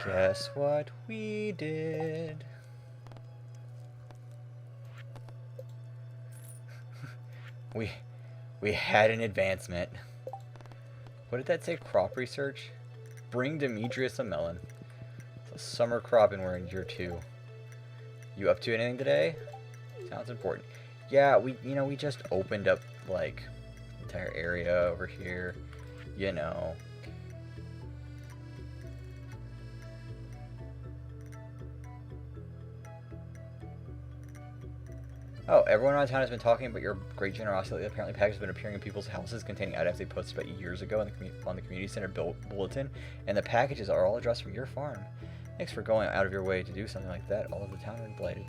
Guess what we did? we had an advancement. What did that say? Crop research? Bring Demetrius a melon. It's a summer crop and we're in year 2. You up to anything today? Sounds important. Yeah, we just opened up, like, entire area over here. You know. Oh, everyone around town has been talking about your great generosity. Apparently, packages have been appearing in people's houses containing items they posted about years ago on the community center bulletin, and the packages are all addressed from your farm. Thanks for going out of your way to do something like that. All of the town are delighted.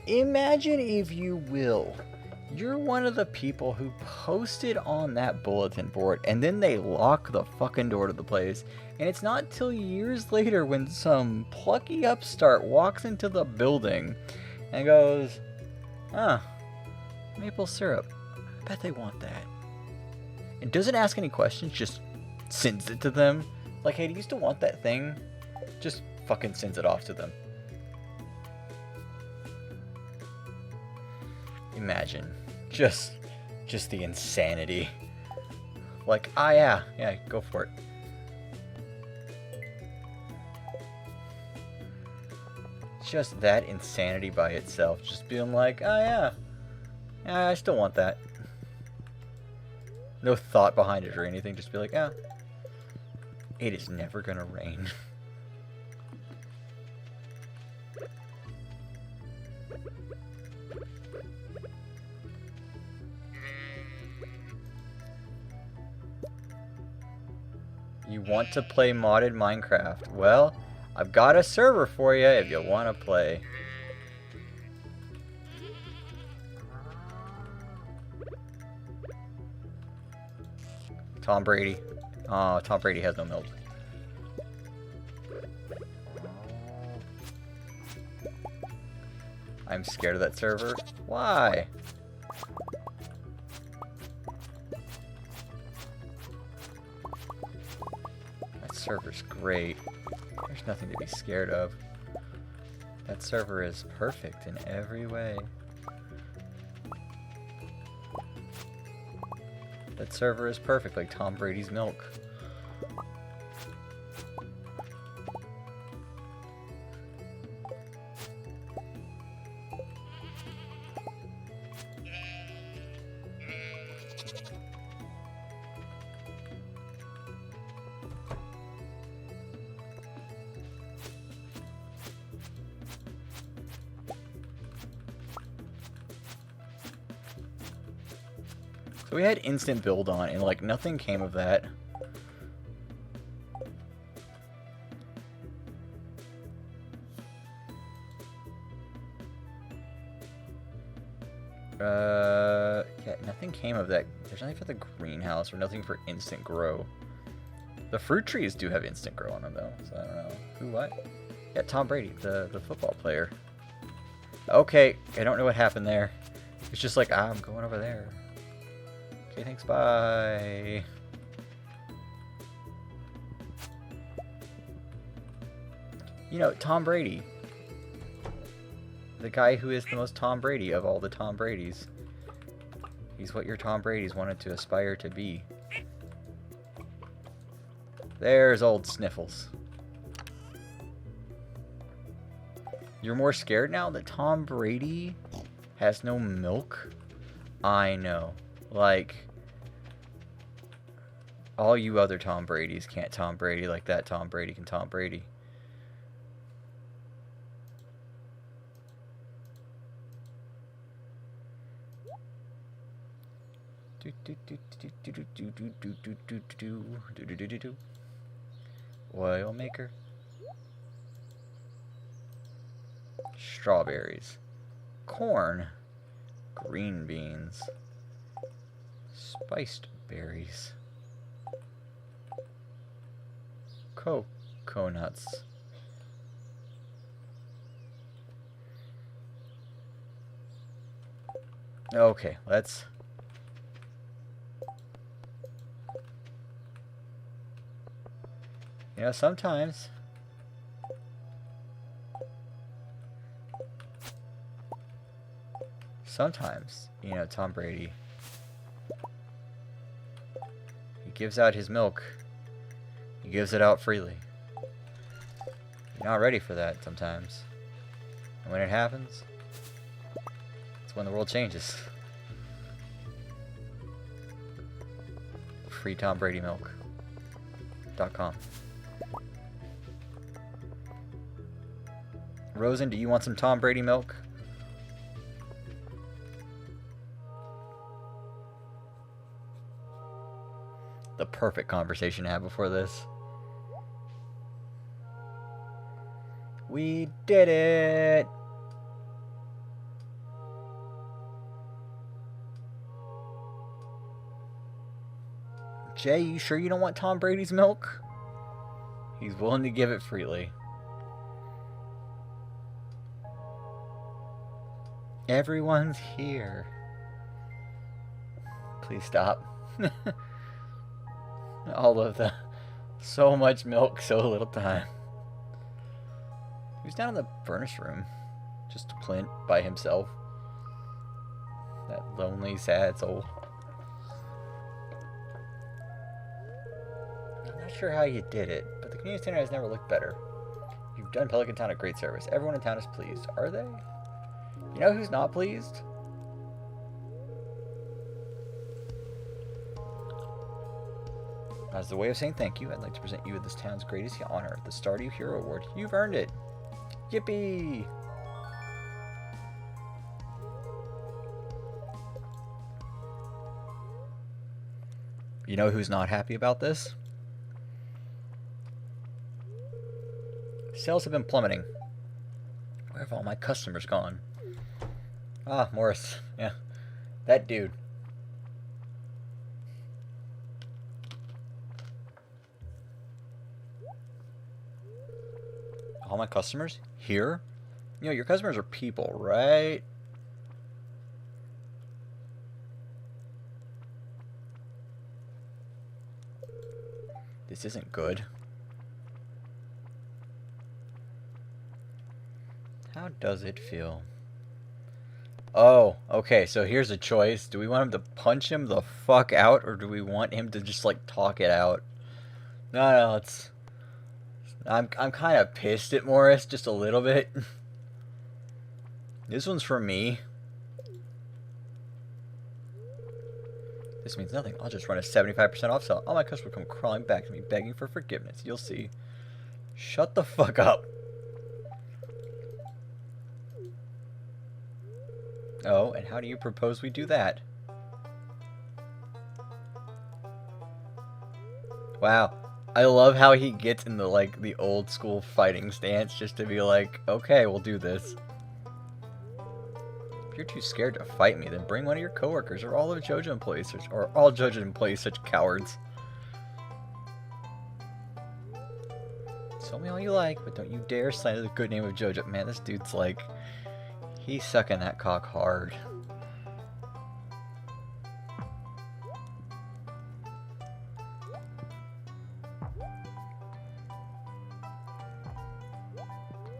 Imagine, if you will, you're one of the people who posted on that bulletin board, and then they lock the fucking door to the place, and it's not till years later when some plucky upstart walks into the building and goes, "Ah, maple syrup. I bet they want that." And doesn't ask any questions, just sends it to them. Like, hey, do you still want that thing? Just fucking sends it off to them. Imagine. Just the insanity. Like, ah, yeah, go for it. Just that insanity by itself. Just being like, oh yeah, I still want that. No thought behind it or anything. Just be like, yeah, it is never gonna rain. You want to play modded Minecraft? Well, I've got a server for you if you want to play. Tom Brady. Oh, Tom Brady has no milk. I'm scared of that server. Why? That server's great. There's nothing to be scared of. That server is perfect in every way. That server is perfect, like Tom Brady's milk. So we had instant build on, and like nothing came of that. Yeah, nothing came of that. There's nothing for the greenhouse or nothing for instant grow. The fruit trees do have instant grow on them though, so I don't know. Who, what? Yeah, Tom Brady, the football player. Okay, I don't know what happened there. It's just like, I'm going over there. Okay, thanks, bye. You know, Tom Brady. The guy who is the most Tom Brady of all the Tom Bradys. He's what your Tom Bradys wanted to aspire to be. There's old Sniffles. You're more scared now that Tom Brady has no milk? I know. Like, all you other Tom Bradys can't Tom Brady like that Tom Brady can Tom Brady. Oil maker. Strawberries. Corn. Green beans. Spiced berries. Coconuts. Okay, let's... You know, sometimes Sometimes, you know, Tom Brady, he gives out his milk. He gives it out freely. You're not ready for that sometimes. And when it happens, it's when the world changes. FreeTomBradyMilk.com. Rosen, do you want some Tom Brady milk? The perfect conversation to have before this. We did it! Jay, you sure you don't want Tom Brady's milk? He's willing to give it freely. Everyone's here. Please stop. All of the... So much milk, so little time. Who's down in the furnace room? Just Clint by himself. That lonely, sad soul. I'm not sure how you did it, but the community center has never looked better. You've done Pelican Town a great service. Everyone in town is pleased. Are they? You know who's not pleased? As a way of saying thank you, I'd like to present you with this town's greatest honor, the Stardew Hero Award. You've earned it. Yippee! You know who's not happy about this? Sales have been plummeting. Where have all my customers gone? Ah, Morris. Yeah. That dude. All my customers? Here? You know, your customers are people, right? This isn't good. How does it feel? Oh, okay, so here's a choice. Do we want him to punch him the fuck out, or do we want him to just, like, talk it out? No, it's... I'm kind of pissed at Morris, just a little bit. This one's for me. This means nothing. I'll just run a 75% off sale. All my customers come crawling back to me, begging for forgiveness. You'll see. Shut the fuck up. Oh, and how do you propose we do that? Wow. I love how he gets in the, like, the old school fighting stance just to be like, okay, we'll do this. If you're too scared to fight me, then bring one of your coworkers or all of JoJo employees, or all JoJo employees, such cowards. Tell me all you like, but don't you dare slander the good name of JoJo. Man, this dude's like, he's sucking that cock hard.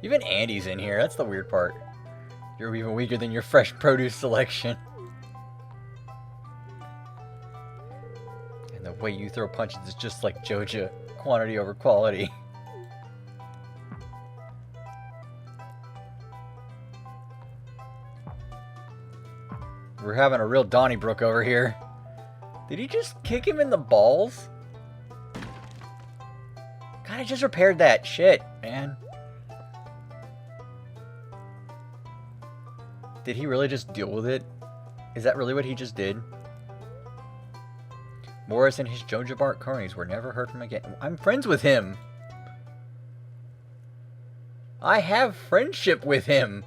Even Andy's in here. That's the weird part. You're even weaker than your fresh produce selection. And the way you throw punches is just like JoJo. Quantity over quality. We're having a real Donnybrook over here. Did he just kick him in the balls? God, I just repaired that. Shit, man. Did he really just deal with it? Is that really what he just did? Morris and his JoJo Bart cronies were never heard from again. I'm friends with him. I have friendship with him.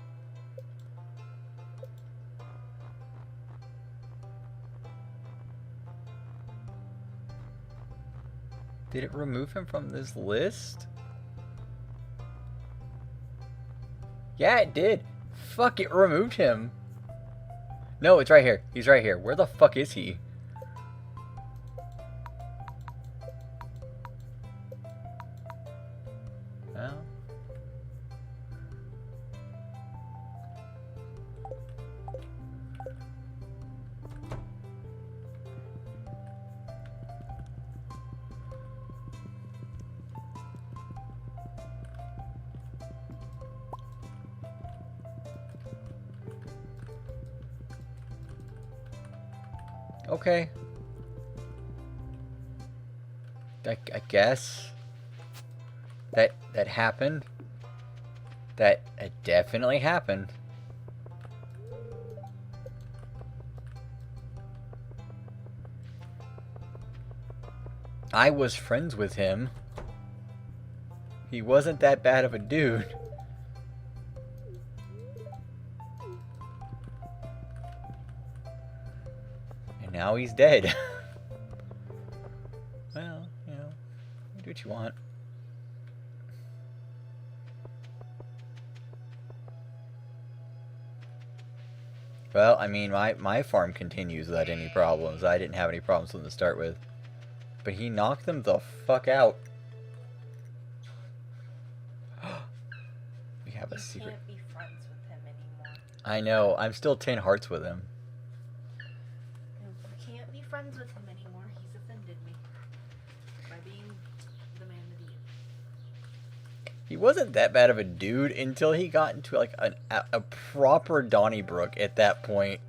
Did it remove him from this list? Yeah, it did. Fuck, it removed him. No, it's right here. He's right here. Where the fuck is he? Well. Okay. I guess that happened. That definitely happened. I was friends with him. He wasn't that bad of a dude. And now he's dead. Well, you know, do what you want. Well, I mean, my farm continues without any problems. I didn't have any problems with them to start with. But he knocked them the fuck out. We have a secret. You can't be friends with him anymore. I know. I'm still 10 hearts with him. You can't be friends with him anymore. He's offended me by being the man that he is. He wasn't that bad of a dude until he got into like a proper Donnybrook at that point.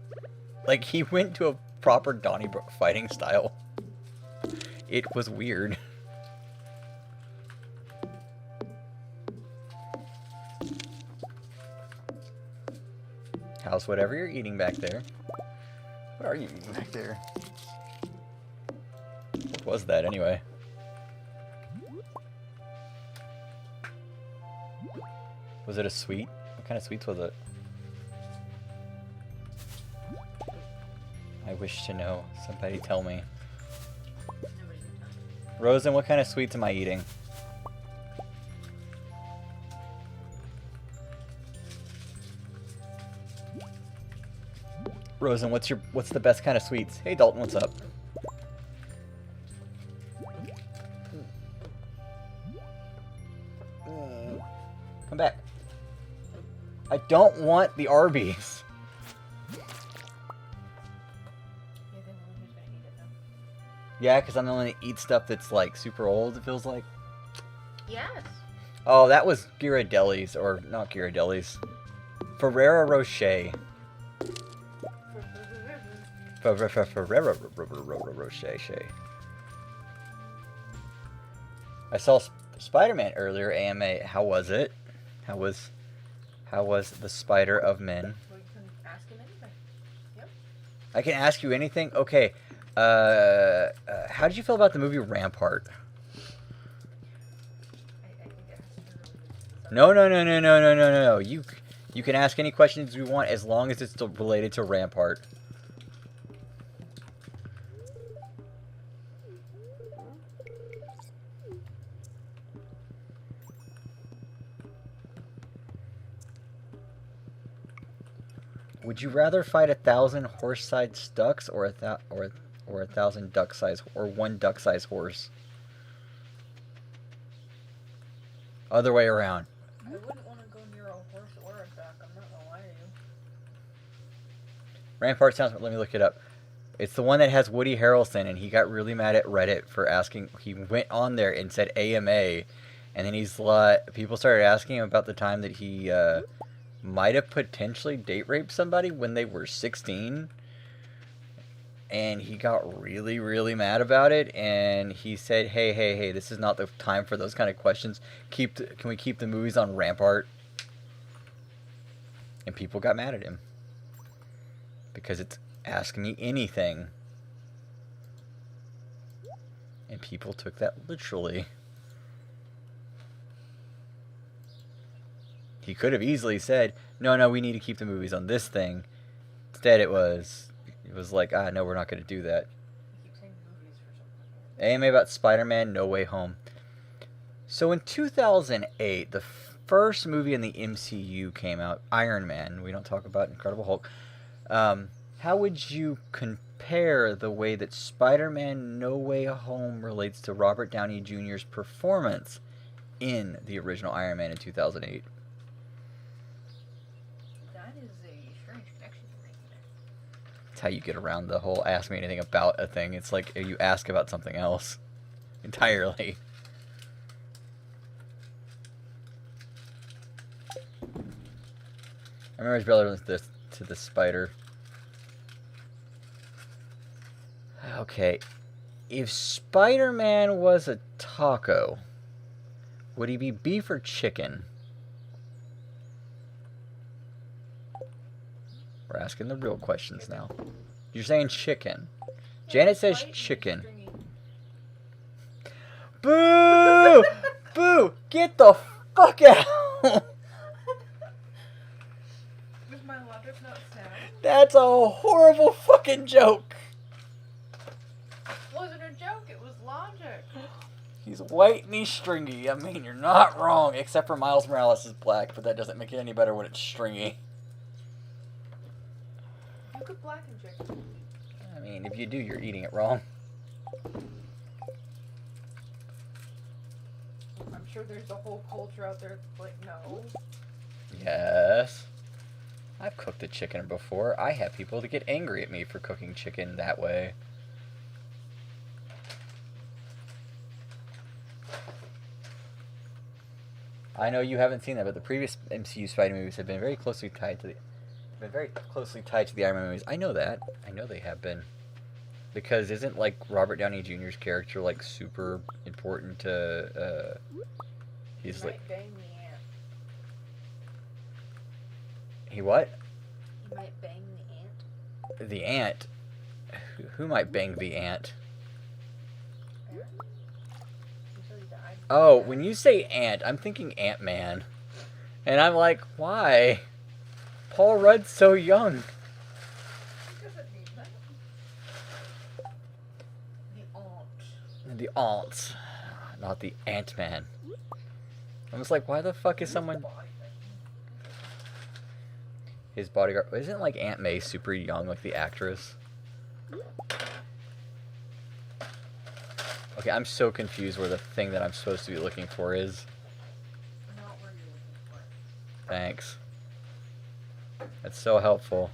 Like he went to a proper Donnybrook fighting style. It was weird. House, whatever you're eating back there. What are you eating back there? What was that anyway? Was it a sweet? What kind of sweets was it? I wish to know. Somebody tell me. Rosen, what kind of sweets am I eating? Rosen, what's the best kind of sweets? Hey Dalton, what's up? Come back. I don't want the Arby's. Yeah, because I'm the only one to eat stuff that's like super old, it feels like. Yes. Oh, that was Ghirardelli's, or not Ghirardelli's. Ferrero Rocher. Ferrero Rocher. I saw Spider-Man earlier, AMA. How was it? How was the Spider of Men? Well, you can ask him anything. Yep. I can ask you anything? Okay. How did you feel about the movie Rampart? No. You can ask any questions you want as long as it's still related to Rampart. Would you rather fight 1,000 horse-sized ducks or 1,000 duck-sized or one duck-sized horse? Other way around. I wouldn't want to go near a horse or a duck. I'm not gonna lie to you. Rampart sounds. Let me look it up. It's the one that has Woody Harrelson, and he got really mad at Reddit for asking. He went on there and said AMA, and then he's like, people started asking him about the time that he might have potentially date raped somebody when they were 16. And he got really, really mad about it. And he said, hey, this is not the time for those kind of questions. Can we keep the movies on Rampart? And people got mad at him. Because it's Ask Me Anything. And people took that literally. He could have easily said, no, we need to keep the movies on this thing. Instead, it was like, no, we're not going to do that. AMA about Spider-Man No Way Home. So in 2008, the first movie in the MCU came out, Iron Man. We don't talk about Incredible Hulk. How would you compare the way that Spider-Man No Way Home relates to Robert Downey Jr.'s performance in the original Iron Man in 2008? That's how you get around the whole ask me anything about a thing. It's like you ask about something else entirely. I remember his brother was to the spider. Okay. If Spider-Man was a taco, would he be beef or chicken? We're asking the real questions now. You're saying chicken. Janet says chicken. Boo! Boo! Get the fuck out! Was my logic not sound? That's a horrible fucking joke. It wasn't a joke, it was logic. He's white and he's stringy. I mean, you're not wrong, except for Miles Morales is black, but that doesn't make it any better when it's stringy. You could blacken chicken. I mean, if you do, you're eating it wrong. I'm sure there's a whole culture out there that's like, no. Yes. I've cooked a chicken before. I have people that get angry at me for cooking chicken that way. I know you haven't seen that, but the previous MCU Spider movies have been very closely tied to the Iron Man movies. I know that. I know they have been. Because isn't like Robert Downey Jr.'s character like super important to he's like bang the ant. He what? He might bang the ant. The ant? Who might bang the ant? Oh, when you say ant, I'm thinking Ant-Man. And I'm like, why? Paul Rudd's so young. The ant. Not the Ant-Man. I'm just like, why the fuck is someone... His bodyguard... Isn't like Aunt May super young, like the actress? Okay, I'm so confused where the thing that I'm supposed to be looking for is. Not where you're looking for it. Thanks. That's so helpful.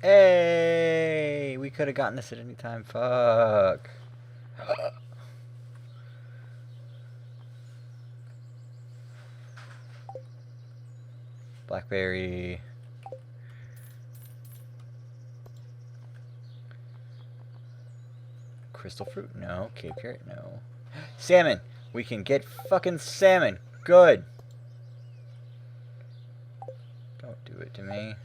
Hey! We could have gotten this at any time. Fuck. Blackberry. Crystal fruit? No. Cave carrot? No. Salmon! We can get fucking salmon! Good! Don't do it to me.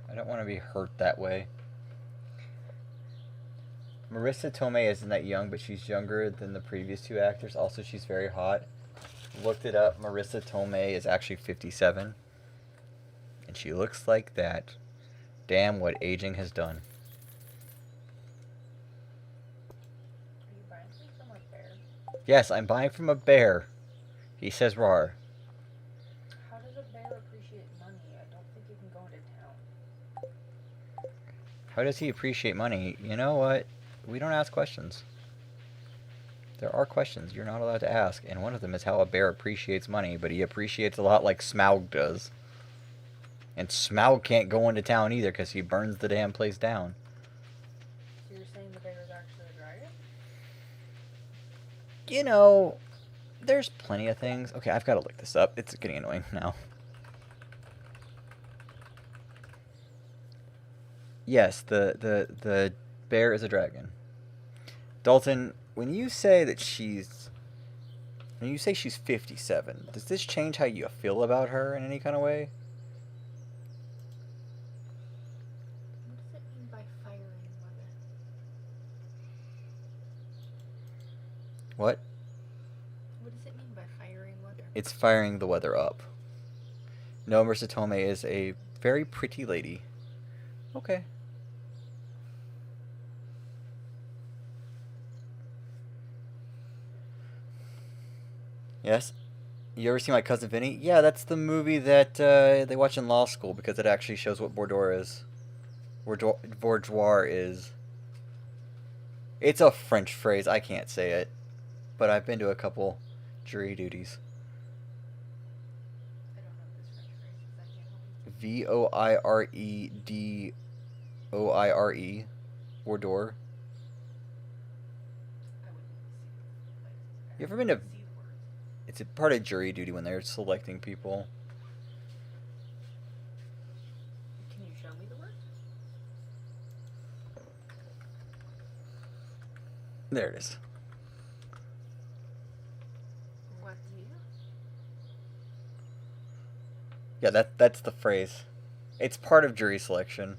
I don't want to be hurt that way. Marissa Tomei isn't that young, but she's younger than the previous two actors. Also, she's very hot. Looked it up. Marissa Tomei is actually 57. And she looks like that. Damn what aging has done. Are you buying something from a bear? Yes, I'm buying from a bear. He says rawr. How does a bear appreciate money? I don't think you can go into town. How does he appreciate money? You know what? We don't ask questions. There are questions you're not allowed to ask, and one of them is how a bear appreciates money, but he appreciates a lot like Smaug does. And Smaug can't go into town either because he burns the damn place down. So you're saying the bear is actually a dragon? You know, there's plenty of things. Okay, I've got to look this up. It's getting annoying now. Yes, the bear is a dragon. Dalton, when you say she's 57, does this change how you feel about her in any kind of way? What does it mean by firing weather? What? What does it mean by firing weather? It's firing the weather up. No, Marissa Tomei is a very pretty lady. Okay. Yes? You ever seen My Cousin Vinny? Yeah, that's the movie that they watch in law school because it actually shows what boudoir is. Bourgeois is. It's a French phrase. I can't say it. But I've been to a couple jury duties. I don't know this French phrase. I can't help Voiredore or door. I wouldn't see. You ever been to? See the words. It's a part of jury duty when they're selecting people. Can you show me the words? There it is. What do you? Yeah, that's the phrase. It's part of jury selection.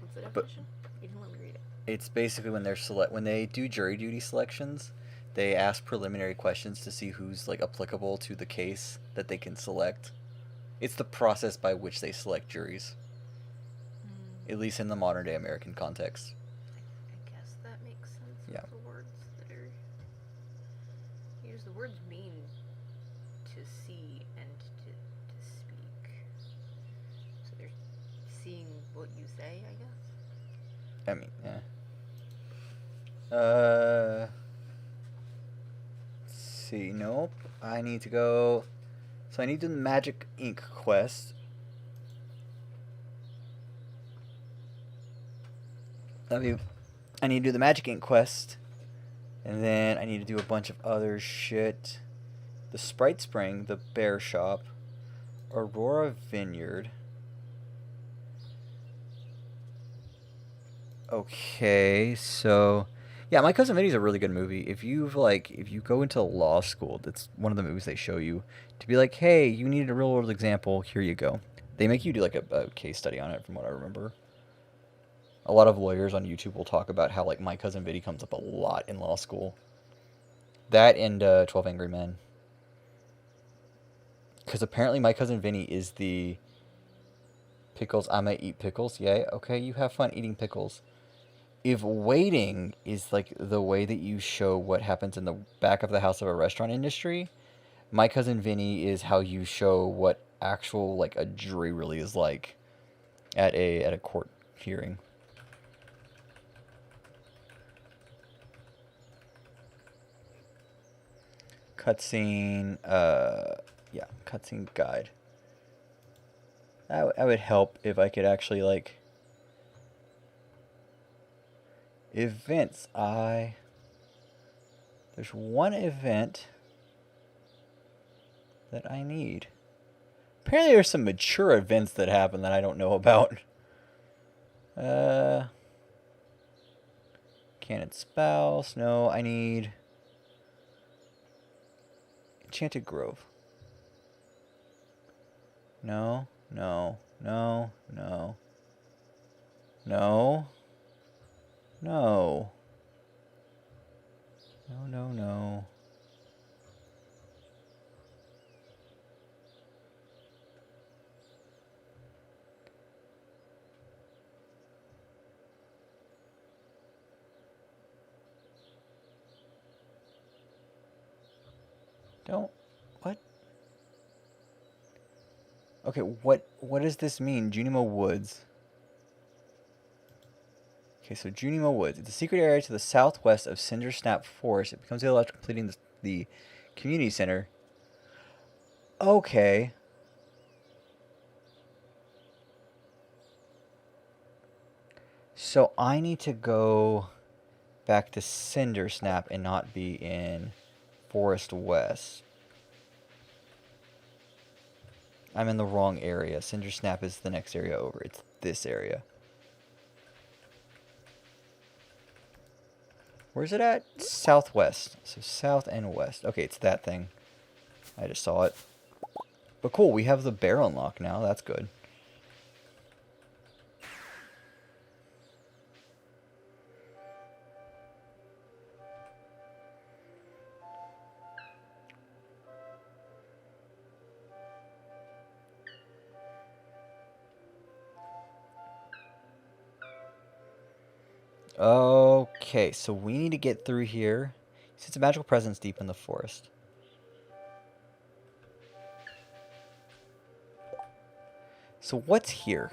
What's the But- definition? You didn't let me read it. It's basically when they do jury duty selections, they ask preliminary questions to see who's like applicable to the case that they can select. It's the process by which they select juries, at least in the modern day American context. I guess that makes sense. Yeah. With the words that are used. The words mean to see and to speak. So they're seeing what you say, I guess. I mean, yeah. Let's see. Nope. I need to go. So I need to do the Magic Ink quest. I need to do the Magic Ink quest, and then I need to do a bunch of other shit. The Sprite Spring, the Bear Shop, Aurora Vineyard. Okay, so yeah, My Cousin Vinny's a really good movie. If you go into law school, that's one of the movies they show you to be like, hey, you needed a real world example. Here you go. They make you do like a case study on it, from what I remember. A lot of lawyers on YouTube will talk about how like My Cousin Vinny comes up a lot in law school. That and 12 Angry Men. Because apparently My Cousin Vinny is the pickles. I may eat pickles. Yeah, okay, you have fun eating pickles. If waiting is like the way that you show what happens in the back of the house of a restaurant industry, My Cousin Vinny is how you show what actual like a jury really is like at a court hearing. Cutscene, yeah, cutscene guide. I would help if I could actually like events. There's one event that I need. Apparently there's some mature events that happen that I don't know about. Canon Spouse. No, I need Enchanted Grove. No. No. No. No. No. No. No, no, no. Don't. What? Okay, what does this mean? Junimo Woods. Okay, so Junimo Woods. It's a secret area to the southwest of Cinder Snap Forest. It becomes available after completing the community center. Okay. So I need to go back to Cinder Snap and not be in Forest West. I'm in the wrong area. Cinder Snap is the next area over. It's this area. Where's it at? Southwest. So south and west. Okay, it's that thing. I just saw it. But cool, we have the bear unlock now. That's good. Okay, so we need to get through here. It's a magical presence deep in the forest. So what's here?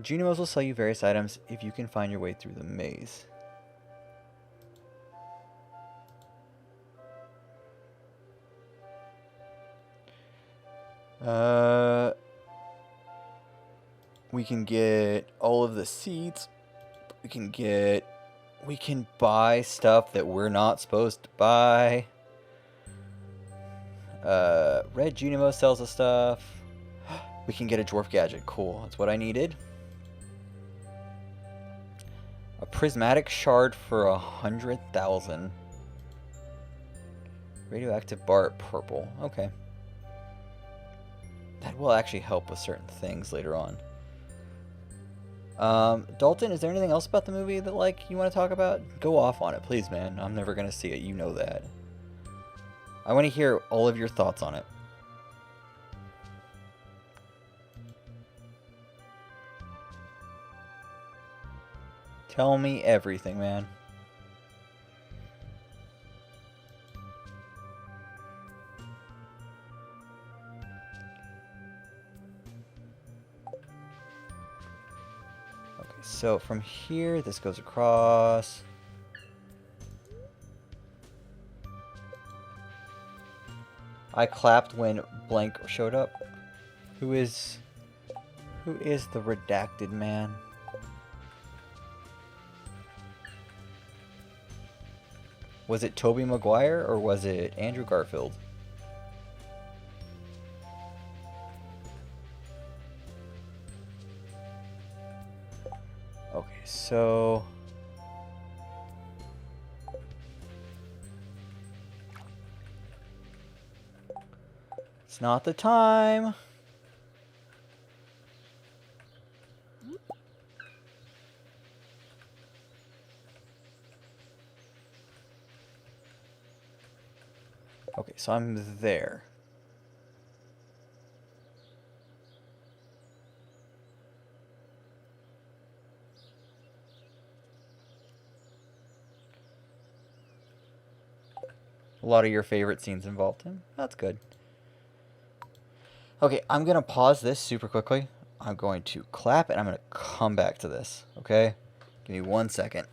Junimos will sell you various items if you can find your way through the maze. We can get all of the seeds. We can buy stuff that we're not supposed to buy. Red Junimo sells us stuff. We can get a dwarf gadget. Cool. That's what I needed. A prismatic shard for 100,000. Radioactive bar at purple. Okay. That will actually help with certain things later on. Dalton, is there anything else about the movie that, like, you want to talk about? Go off on it, please, man. I'm never going to see it. You know that. I want to hear all of your thoughts on it. Tell me everything, man. Okay, so from here, this goes across. I clapped when blank showed up. Who is the redacted man? Was it Tobey Maguire or was it Andrew Garfield? Okay, so it's not the time. Okay, so I'm there. A lot of your favorite scenes involved him. That's good. Okay, I'm going to pause this super quickly. I'm going to clap and I'm going to come back to this. Okay? Give me 1 second.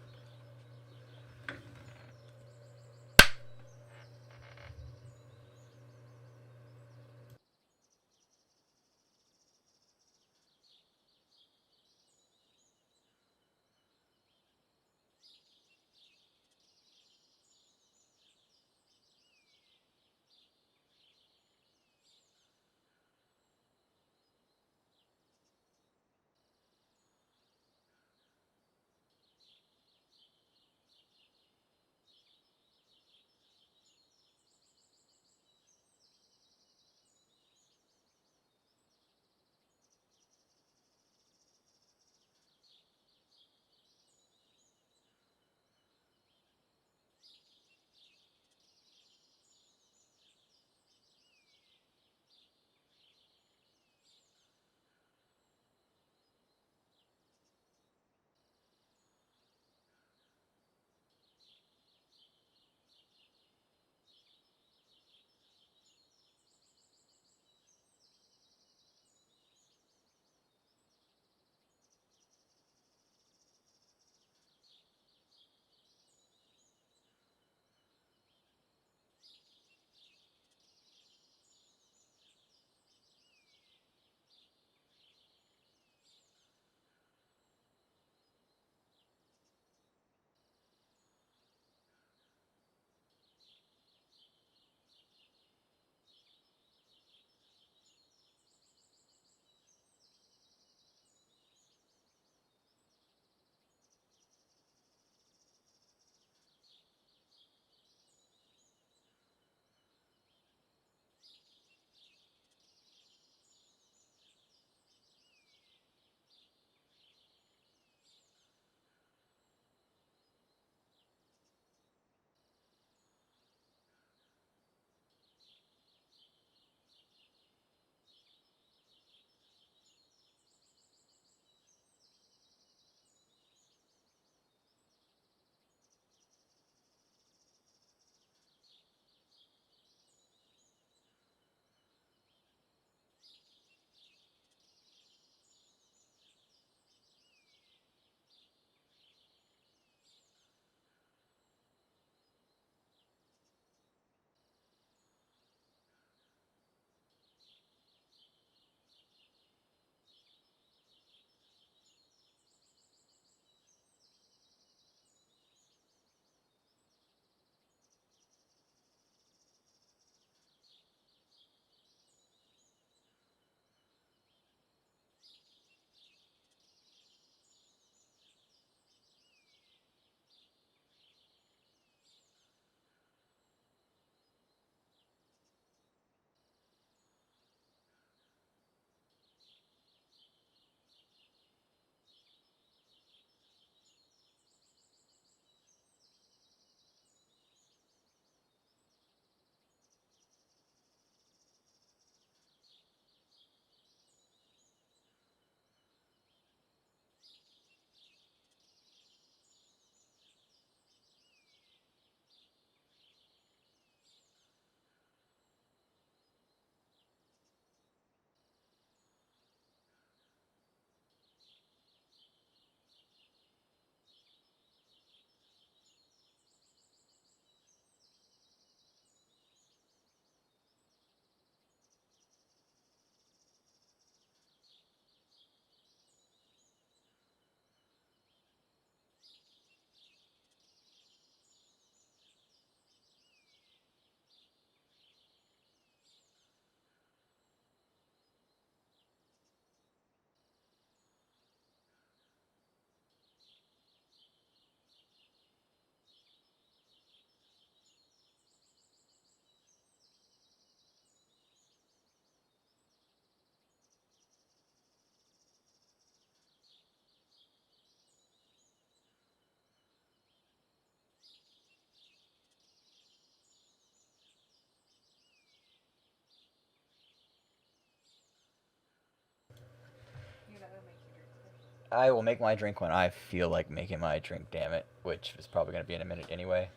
I will make my drink when I feel like making my drink, damn it. Which is probably going to be in a minute anyway.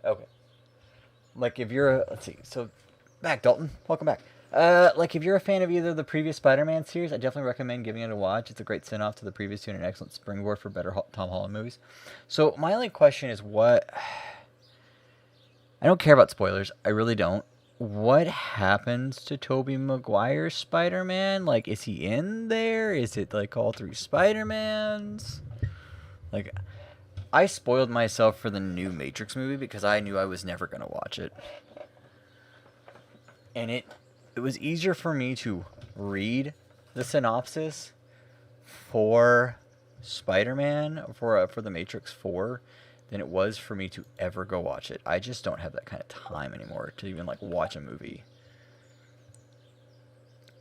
Okay. Like, if you're a... Let's see. So, back, Dalton. Welcome back. Like, if you're a fan of either the previous Spider-Man series, I definitely recommend giving it a watch. It's a great send-off to the previous two and an excellent springboard for better Tom Holland movies. So, my only question is what... I don't care about spoilers. I really don't. What happens to Tobey Maguire's Spider-Man? Like, is he in there? Is it, like, all three Spider-Mans? Like, I spoiled myself for the new Matrix movie because I knew I was never going to watch it. And it was easier for me to read the synopsis for Spider-Man, for the Matrix 4, than it was for me to ever go watch it. I just don't have that kind of time anymore to even, like, watch a movie.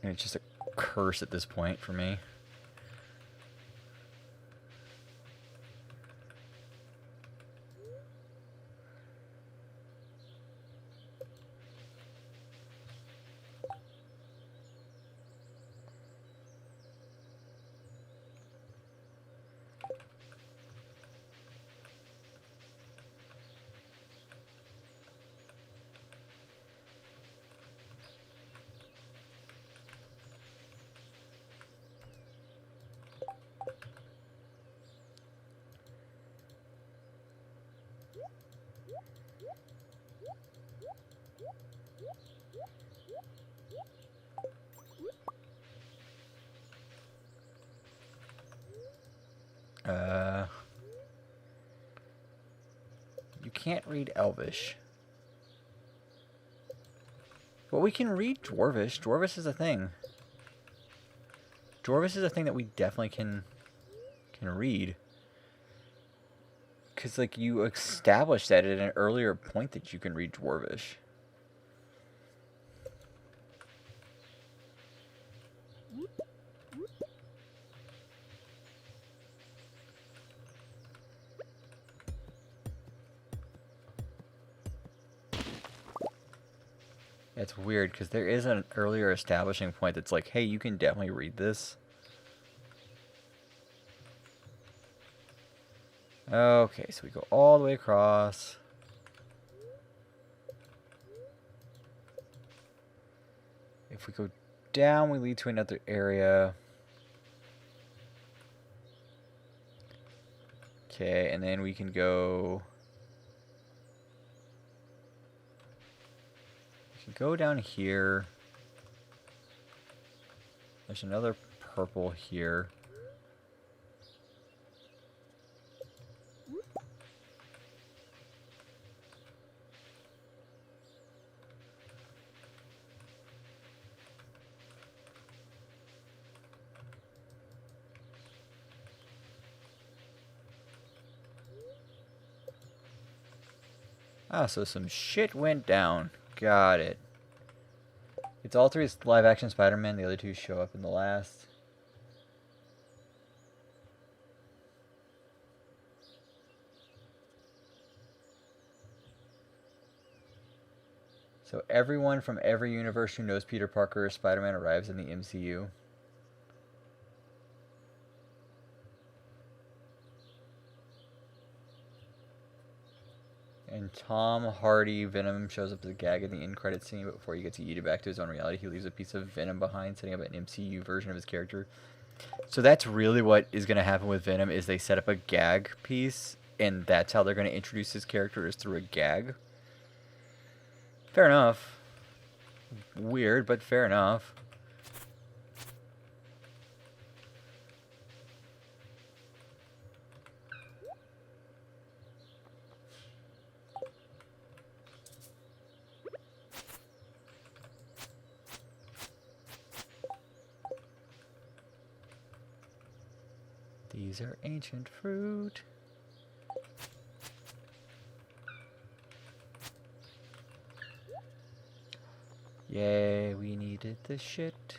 And it's just a curse at this point for me. You can't read Elvish. But we can read Dwarvish. Dwarvish is a thing. Dwarvish is a thing that we definitely can read. Because, like, you established that at an earlier point that you can read Dwarvish. It's weird, because there is an earlier establishing point that's like, hey, you can definitely read this. Okay, so we go all the way across. If we go down, we lead to another area. Okay, and then we can go... Go down here. There's another purple here. Ah, so some shit went down. Got it. It's all three live-action Spider-Man. The other two show up in the last. So everyone from every universe who knows Peter Parker or Spider-Man arrives in the MCU. And Tom Hardy, Venom, shows up as a gag in the end credit scene, but before he gets yeeted back to his own reality, he leaves a piece of Venom behind, setting up an MCU version of his character. So that's really what is going to happen with Venom, is they set up a gag piece, and that's how they're going to introduce his character, is through a gag. Fair enough. Weird, but fair enough. These are ancient fruit. Yay, we needed the shit.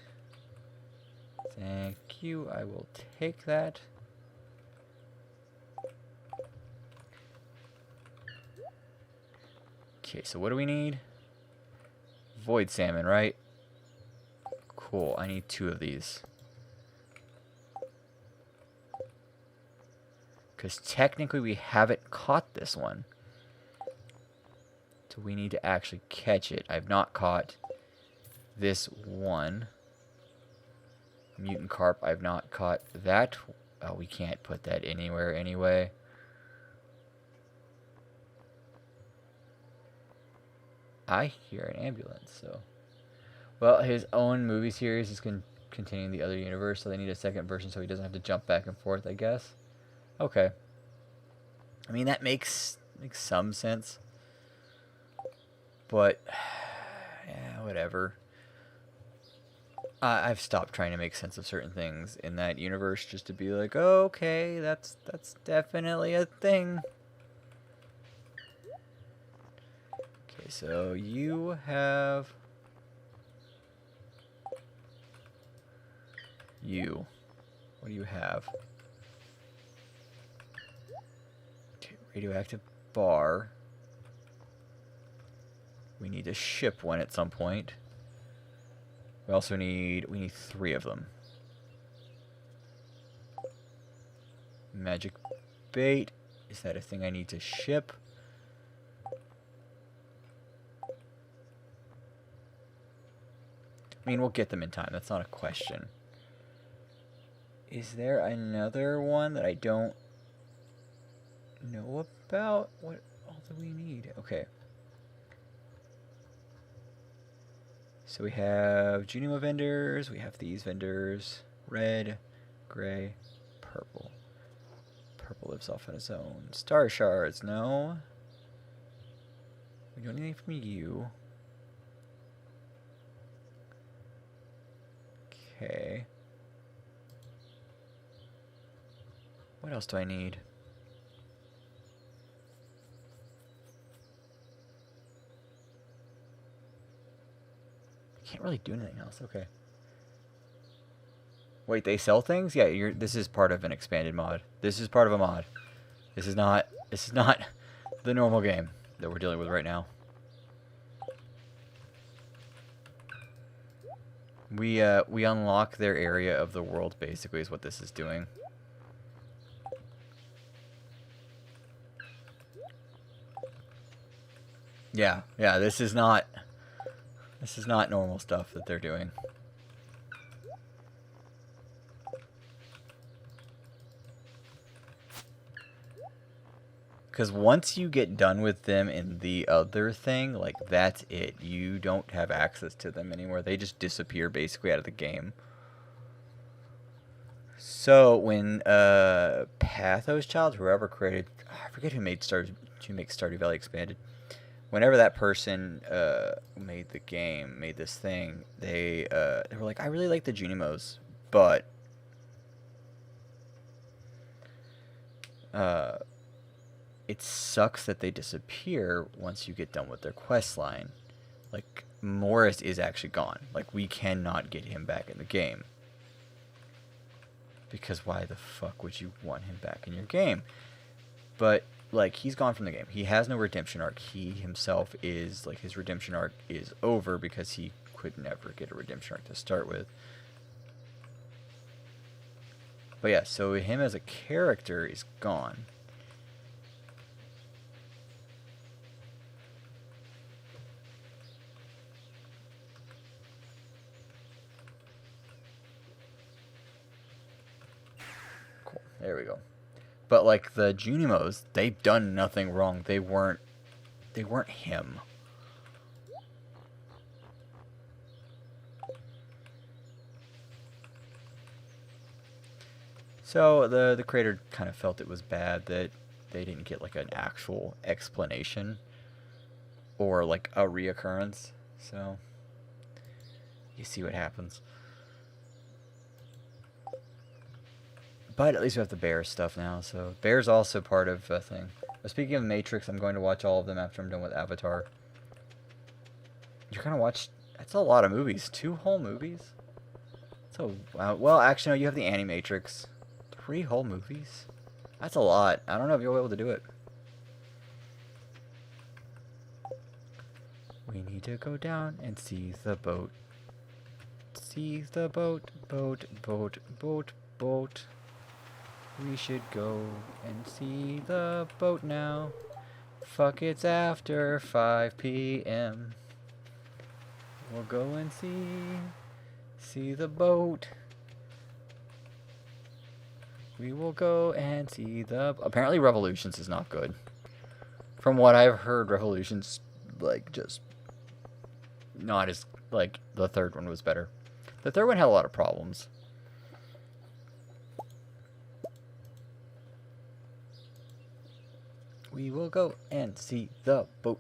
Thank you, I will take that. Okay, so what do we need? Void salmon, right? Cool, I need 2 of these. Because technically we haven't caught this one. So we need to actually catch it. I've not caught this one. Mutant carp, I've not caught that. Oh, we can't put that anywhere anyway. I hear an ambulance, so. Well, his own movie series is continuing the other universe, so they need a second version so he doesn't have to jump back and forth, I guess. Okay. I mean, that makes some sense. But, yeah, whatever. I've stopped trying to make sense of certain things in that universe just to be like, oh, okay, that's definitely a thing. Okay, so you have you. What do you have? Okay, radioactive bar. We need to ship one at some point. We also need 3 of them. Magic bait. Is that a thing I need to ship? I mean, we'll get them in time. That's not a question. Is there another one that I don't know about? What all do we need? Okay. So we have Junimo vendors, we have these vendors, red, gray, purple. Purple lives off on its own. Star shards, no. We don't need anything from you. Okay. What else do I need? Can't really do anything else. Okay. Wait, they sell things? Yeah, this is part of an expanded mod. This is part of a mod. This is not the normal game that we're dealing with right now. We unlock their area of the world basically is what this is doing. Yeah, this is not normal stuff that they're doing. Because once you get done with them in the other thing, like, that's it. You don't have access to them anymore. They just disappear basically out of the game. So when Patho's Child, whoever created, I forget who makes Stardew Valley Expanded. Whenever that person made the game, made this thing, they were like, I really like the Junimos, but it sucks that they disappear once you get done with their quest line. Like, Morris is actually gone. Like, we cannot get him back in the game. Because why the fuck would you want him back in your game? But, like, he's gone from the game. He has no redemption arc. He himself is, like, his redemption arc is over because he could never get a redemption arc to start with. But yeah, so him as a character is gone. Cool. There we go. But like the Junimos, they've done nothing wrong. They weren't him. So the creator kind of felt it was bad that they didn't get like an actual explanation or like a reoccurrence. So you see what happens. But at least we have the bear stuff now, so bear's also part of a thing. But speaking of Matrix, I'm going to watch all of them after I'm done with Avatar. You're gonna watch... That's a lot of movies. 2 whole movies? So, well, actually, no, you have the Animatrix. 3 whole movies? That's a lot. I don't know if you'll be able to do it. We need to go down and see the boat. See the boat, boat, boat, boat, boat. We should go and see the boat now. Fuck, it's after 5 p.m. We'll go and see the boat. We will go and see the... Apparently Revolutions is not good. From what I've heard, Revolutions, like, just not as, like, the third one was better. The third one had a lot of problems. We will go and see the boat.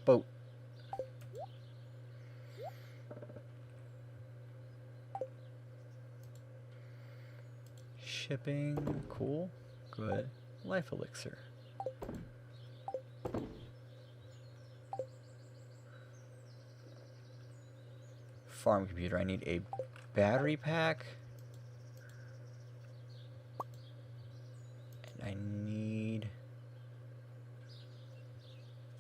Boat. Shipping. Cool. Good. Life elixir. Farm computer. I need a battery pack. And I need...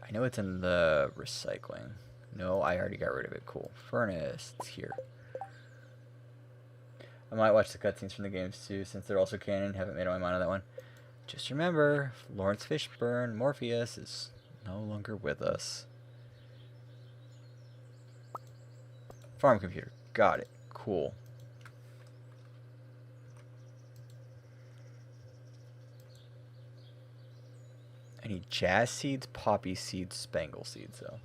I know it's in the recycling. No, I already got rid of it. Cool. Furnace. It's here. I might watch the cutscenes from the games too, since they're also canon. Haven't made up my mind on that one. Just remember, Lawrence Fishburne, Morpheus, is no longer with us. Farm computer. Got it. Cool. I need jazz seeds, poppy seeds, spangle seeds, though.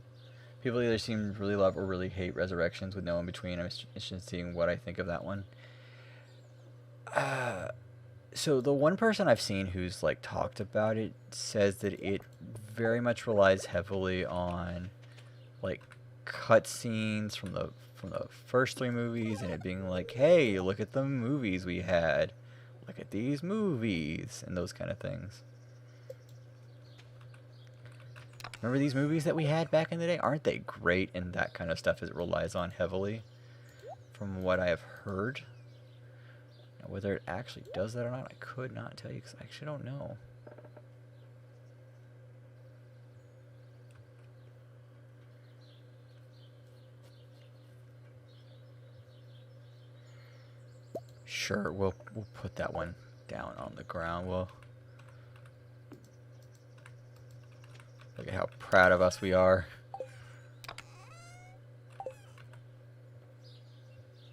People either seem to really love or really hate Resurrections with no in between. I'm interested in seeing what I think of that one. So the one person I've seen who's like talked about it says that it very much relies heavily on like cutscenes from the first 3 movies, and it being like, hey, look at the movies we had, look at these movies, and those kind of things. Remember these movies that we had back in the day? Aren't they great? And that kind of stuff it relies on heavily, from what I have heard. Now, whether it actually does that or not, I could not tell you, because I actually don't know. Sure, we'll put that one down on the ground. We'll look at how proud of us we are.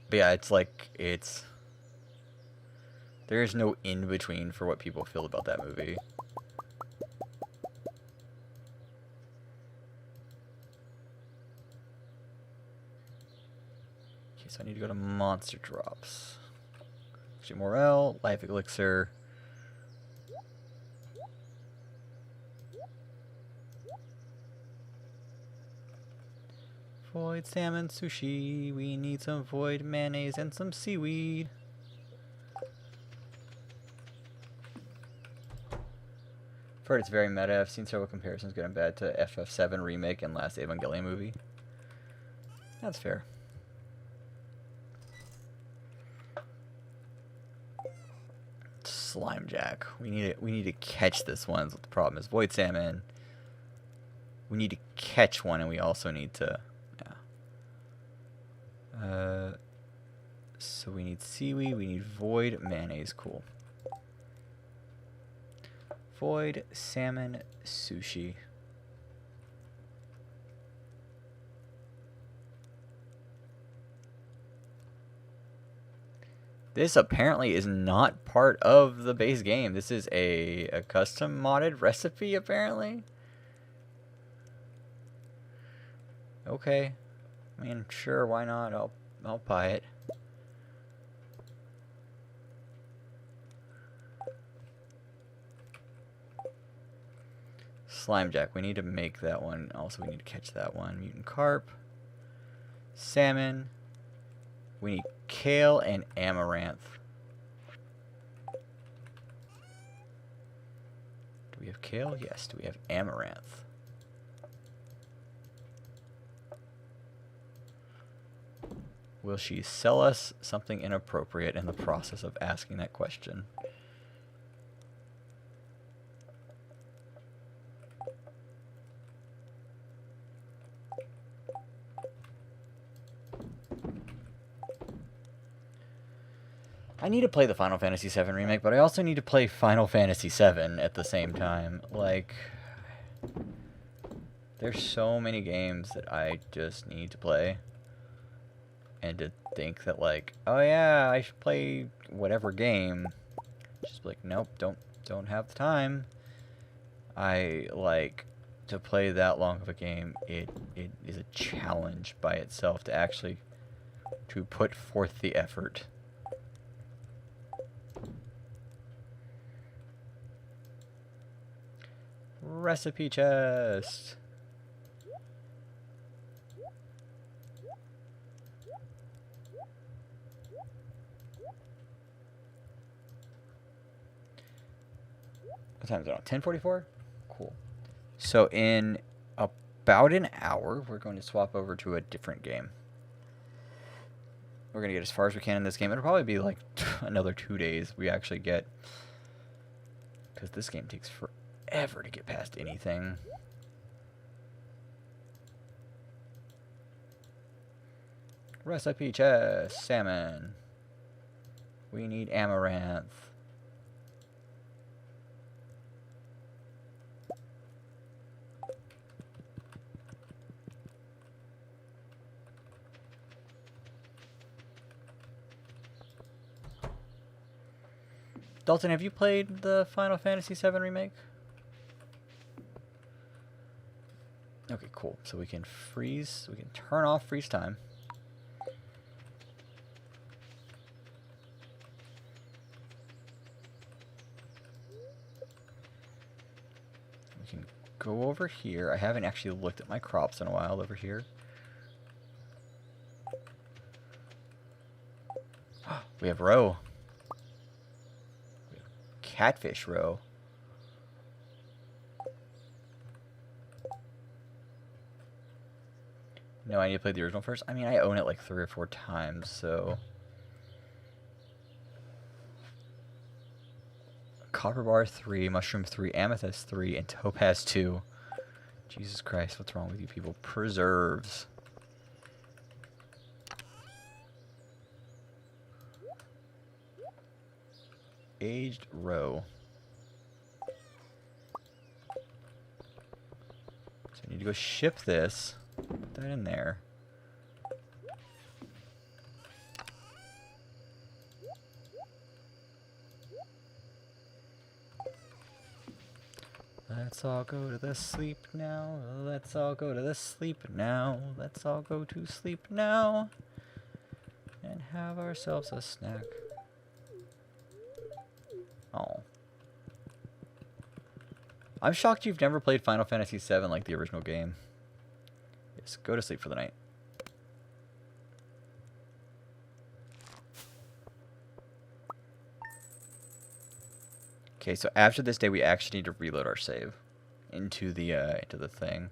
But yeah, it's like, there's no in-between for what people feel about that movie. Okay, so I need to go to Monster Drops. Morel, Life Elixir. Void salmon sushi. We need some void mayonnaise and some seaweed. I've heard it's very meta. I've seen several comparisons, good and bad, to FF7 remake and last Evangelion movie. That's fair. Slime Jack. We need to catch this one. That's what the problem is. Void salmon. We need to catch one, and we also need to. Yeah. So we need seaweed. We need void mayonnaise. Cool. Void salmon sushi. This apparently is not part of the base game. This is a custom modded recipe, apparently. Okay. I mean, sure, why not? I'll buy it. Slime Jack. We need to make that one. Also, we need to catch that one. Mutant carp. Salmon. We need kale and amaranth. Do we have kale? Yes. Do we have amaranth? Will she sell us something inappropriate in the process of asking that question? I need to play the Final Fantasy VII Remake, but I also need to play Final Fantasy VII at the same time. Like, there's so many games that I just need to play. And to think that, like, oh yeah, I should play whatever game. Just like, nope, don't have the time. I, like, to play that long of a game, it is a challenge by itself to actually, to put forth the effort. Recipe chest. What time is it on? 10:44? Cool. So in about an hour, we're going to swap over to a different game. We're going to get as far as we can in this game. It'll probably be like another 2 days we actually get. Because this game takes forever to get past anything. Recipe chest. Salmon. We need amaranth. Dalton, have you played the Final Fantasy VII Remake? Okay, cool. So we can freeze, we can turn off freeze time. We can go over here. I haven't actually looked at my crops in a while over here. We have roe. Catfish row. No, I need to play the original first. I mean, I own it like 3 or 4 times, so... Copper bar 3, mushroom 3, amethyst 3, and topaz 2. Jesus Christ, what's wrong with you people? Preserves. Aged roe. So I need to go ship this. Put that in there. Let's all go to the sleep now. Let's all go to the sleep now. Let's all go to sleep now. And have ourselves a snack. Oh. I'm shocked you've never played Final Fantasy VII like the original game. Yes, go to sleep for the night. Okay, so after this day, we actually need to reload our save into the thing.